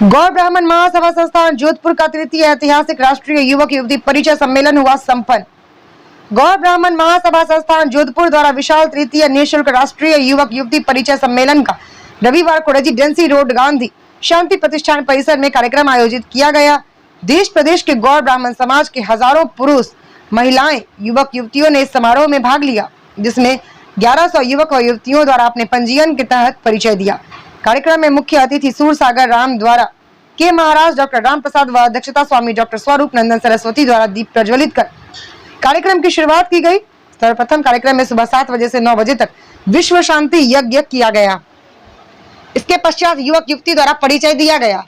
गौर ब्राह्मण महासभा संस्थान जोधपुर का तृतीय ऐतिहासिक राष्ट्रीय युवक युवती परिचय सम्मेलन हुआ संपन्न। गौर ब्राह्मण महासभा संस्थान जोधपुर द्वारा विशाल तृतीय निःशुल्क राष्ट्रीय युवक युवती परिचय सम्मेलन का रविवार को रेजिडेंसी रोड गांधी शांति प्रतिष्ठान परिसर में कार्यक्रम आयोजित किया गया। देश प्रदेश के गौर ब्राह्मण समाज के हजारों पुरुष, महिलाएं, युवक युवतियों ने इस समारोह में भाग लिया, जिसमें 1100 युवक व युवतियों द्वारा अपने पंजीयन के तहत परिचय दिया। कार्यक्रम में मुख्य अतिथि सूरसागर राम द्वारा के महाराज डॉक्टर राम प्रसाद व अध्यक्षता स्वामी डॉक्टर स्वरूप नंदन सरस्वती द्वारा दीप प्रज्वलित कर कार्यक्रम की शुरुआत की गई। सर्वप्रथम कार्यक्रम में सुबह 7 बजे से 9 बजे तक विश्व शांति यज्ञ किया गया। इसके पश्चात युवक युवती द्वारा परिचय दिया गया।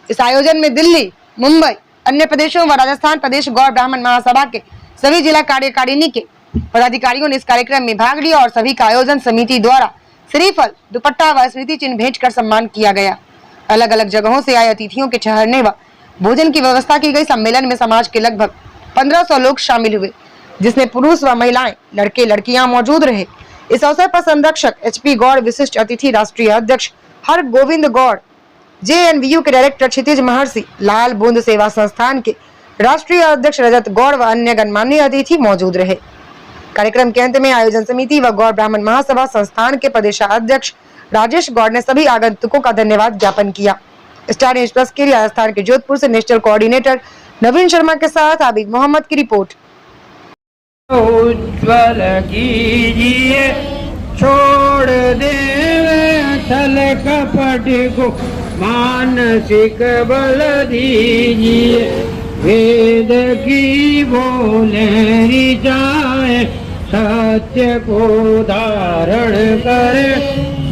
इस आयोजन में दिल्ली, मुंबई, अन्य प्रदेशों व राजस्थान प्रदेश गौर ब्राह्मण महासभा के सभी जिला कार्यकारिणी के पदाधिकारियों ने इस कार्यक्रम में भाग लिया और सभी का आयोजन समिति द्वारा श्रीफल, दुपट्टा व स्मृति चिन्ह भेंट कर सम्मान किया गया। अलग अलग जगहों से आए अतिथियों के ठहरने व भोजन की व्यवस्था की गई। सम्मेलन में समाज के लगभग 1500 लोग शामिल हुए, जिसमें पुरुष व महिलाएं, लड़के लड़कियां मौजूद रहे। इस अवसर पर संरक्षक HP गौड़, विशिष्ट अतिथि राष्ट्रीय अध्यक्ष हर गोविंद गौड़, JNVU के डायरेक्टर क्षितिज महर्षि, लाल बूंद सेवा संस्थान के राष्ट्रीय अध्यक्ष रजत गौड़ व अन्य गणमान्य अतिथि मौजूद रहे। कार्यक्रम के अंत में आयोजन समिति व गौर ब्राह्मण महासभा संस्थान के प्रदेशाध्यक्ष राजेश गौड़ ने सभी आगंतुकों का धन्यवाद ज्ञापन किया। स्टार न्यूज प्लस के लिए राजस्थान के जोधपुर से नेशनल कोऑर्डिनेटर नवीन शर्मा के साथ आबिद मोहम्मद की रिपोर्ट। उज्ज्वल कीजिए, छोड़ देवे छल कपट को, मानसिक बल दीजिए, वेद की बोले जाए, सत्य को धारण करे,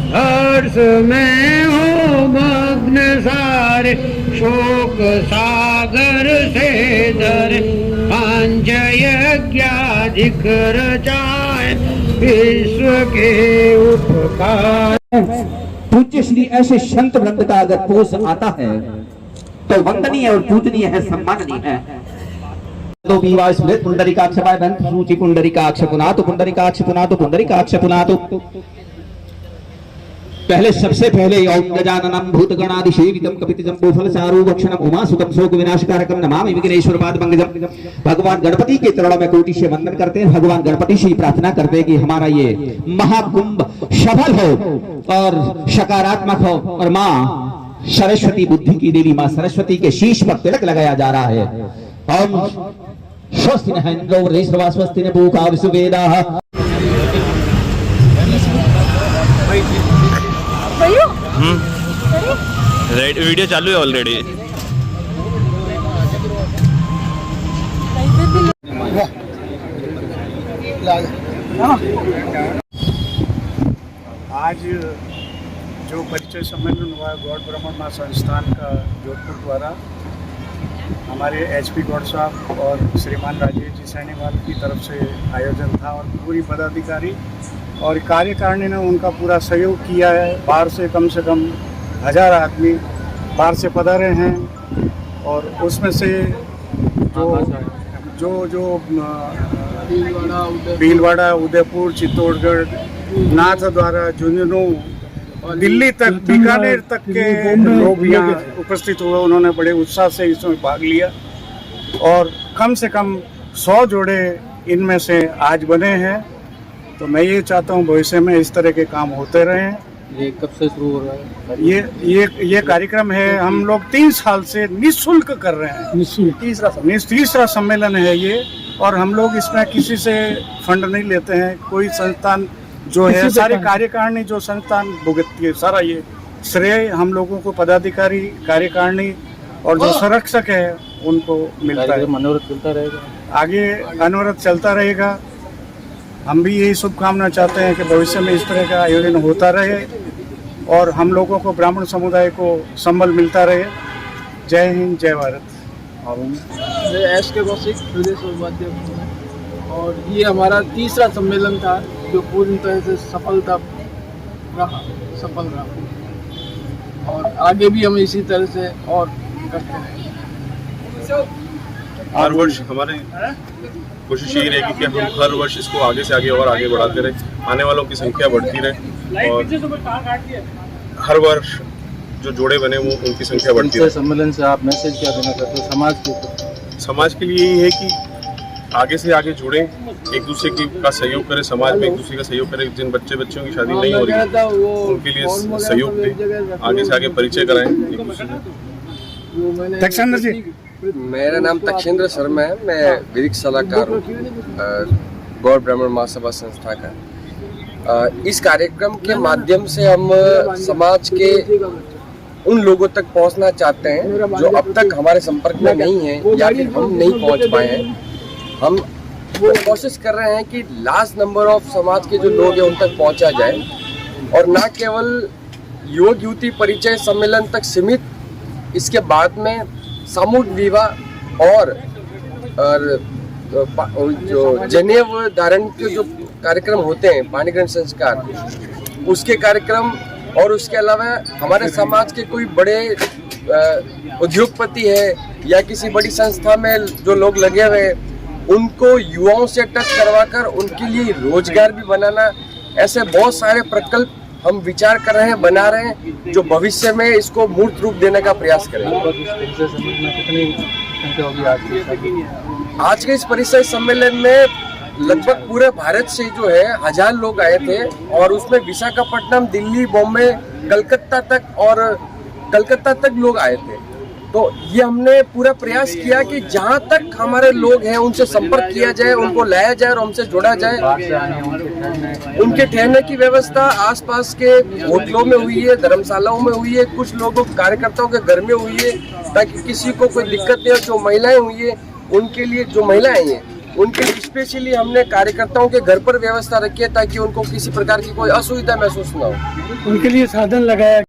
हर्ष में हो मग्न सारे, शोक सागर से डरे, पांच यज्ञाधिक रचाए, विश्व के उपकार। पूज्य श्री ऐसे संत वृंद का अगर पोष आता है तो वंदनीय और पूजनीय है, सम्माननीय है। दो बीवा स्मृत पुंडरीकाक्ष पाय बंत सूचि पुंडरीकाक्ष पुनातु पुंडरीकाक्ष पुनातु पुंडरीकाक्ष पुनातु। पहले सबसे पहले ओम गजाननम भूतगणादि सेवितम कपितजंबो फलचारु भक्षणम उमासुतम शोक विनाशकारकम नमामि विघ्नेश्वर पाद पंकजम। भगवान गणपति के चरणों में कोटि से वंदन करते हैं। भगवान गणपति से प्रार्थना करते हैं कि हमारा ये महाकुंभ सफल हो और सकारात्मक हो, और माँ सरस्वती बुद्धि की देवी माँ सरस्वती के शीश पर तिलक लगाया जा रहा है। ओम स्वस्ति न इंद्रो वृषभा स्वस्ति न पूषा विश्ववेदाः। वीडियो चालू है ऑलरेडी। आज जो परिचय सम्मेलन हुआ है गौड़ ब्राह्मण महासंस्थान का जोधपुर द्वारा, हमारे HP गौड़ साहब और श्रीमान राजेश जी सैनीवाल की तरफ से आयोजन था और पूरी पदाधिकारी और कार्यकारिणी ने उनका पूरा सहयोग किया है। बाहर से कम 1000 आदमी बाहर से पधारे हैं और उसमें से जो भीलवाड़ा, उदयपुर, चित्तौड़गढ़, नाथद्वारा, झुंझुनू, दिल्ली तक, बीकानेर तक के लोग यहाँ उपस्थित हुए। उन्होंने बड़े उत्साह से इसमें भाग लिया और कम से कम 100 जोड़े इनमें से आज बने हैं। तो मैं ये चाहता हूँ भविष्य में इस तरह के काम होते रहें। ये कब से शुरू हो रहा है? ये कार्यक्रम है, हम लोग 3 साल से निःशुल्क कर रहे हैं। निःशुल्क तीसरा सम्मेलन है ये, और हम लोग इसमें किसी से फंड नहीं लेते हैं। कोई संस्थान जो है, सारी कार्यकारिणी जो संस्थान भुगतती है, सारा ये श्रेय हम लोगों को, पदाधिकारी, कार्यकारिणी और जो संरक्षक है उनको मिलता है। मनोरथ चलता रहेगा, आगे अनवरत चलता रहेगा। हम भी यही शुभकामना चाहते हैं कि भविष्य में इस तरह का आयोजन होता रहे और हम लोगों को, ब्राह्मण समुदाय को संबल मिलता रहे। जय हिंद, जय भारत। SK कौशिक, प्रदेश उपाध्यक्ष, और ये हमारा तीसरा सम्मेलन था जो पूरी तरह से सफल रहा और आगे भी हम इसी तरह से और करते रहेंगे। हर वर्ष हमारे कोशिश यही रहेगी कि हम हर वर्ष इसको आगे से आगे और आगे बढ़ाते रहे, आने वालों की संख्या बढ़ती रहे और हर वर्ष जो जोड़े बने वो उनकी संख्या बढ़ती परिचय है। सम्मेलन से आप मैसेज क्या देना चाहते हो समाज के ऊपर? समाज के लिए यही है कि आगे से आगे जुड़ें, एक दूसरे का सहयोग करें, समाज में एक दूसरे का सहयोग करें। जिन बच्चों की शादी नहीं हो रही है उनके लिए सहयोग दें, आगे से आगे परिचय कराएं एक दूसरे से। दक्षेंद्र जी, मेरा नाम तक्षेंद्र शर्मा है, मैं विधिक सलाहकार हूँ गौर ब्राह्मण महासभा संस्था का। इस कार्यक्रम के माध्यम से हम समाज के उन लोगों तक पहुंचना चाहते हैं जो अब तक हमारे संपर्क में नहीं है या फिर हम नहीं पहुंच पाए हैं। हम कोशिश कर रहे हैं कि लास्ट नंबर ऑफ समाज के जो लोग हैं उन तक पहुंचा जाए और न केवल युवक युवती परिचय सम्मेलन तक सीमित, इसके बाद में सामूहिक विवाह और जो जनेऊ धारण के जो कार्यक्रम होते हैं, पाणी ग्रहण संस्कार, उसके कार्यक्रम और उसके अलावा हमारे समाज के कोई बड़े उद्योगपति है या किसी बड़ी संस्था में जो लोग लगे हुए हैं उनको युवाओं से टच करवाकर उनके लिए रोजगार भी बनाना, ऐसे बहुत सारे प्रकल्प हम विचार कर रहे हैं, बना रहे हैं, जो भविष्य में इसको मूर्त रूप देने का प्रयास करेंगे। आज के इस परिचय सम्मेलन में लगभग पूरे भारत से जो है 1000 लोग आए थे और उसमें विशाखापट्टनम, दिल्ली, बॉम्बे, कलकत्ता तक लोग आए थे। तो ये हमने पूरा प्रयास किया कि जहाँ तक हमारे लोग हैं उनसे संपर्क किया जाए, उनको लाया जाए और हमसे जोड़ा जाए। उनके ठहरने की व्यवस्था आसपास के होटलों में हुई है, धर्मशालाओं में हुई है, कुछ लोगों कार्यकर्ताओं के घर में हुई है, ताकि किसी को कोई दिक्कत नहीं हो। जो महिलाएं हुई है उनके लिए, जो महिलाएं हैं उनके लिए स्पेशली हमने कार्यकर्ताओं के घर पर व्यवस्था रखी है ताकि उनको किसी प्रकार की कोई असुविधा महसूस न हो। उनके लिए साधन लगाया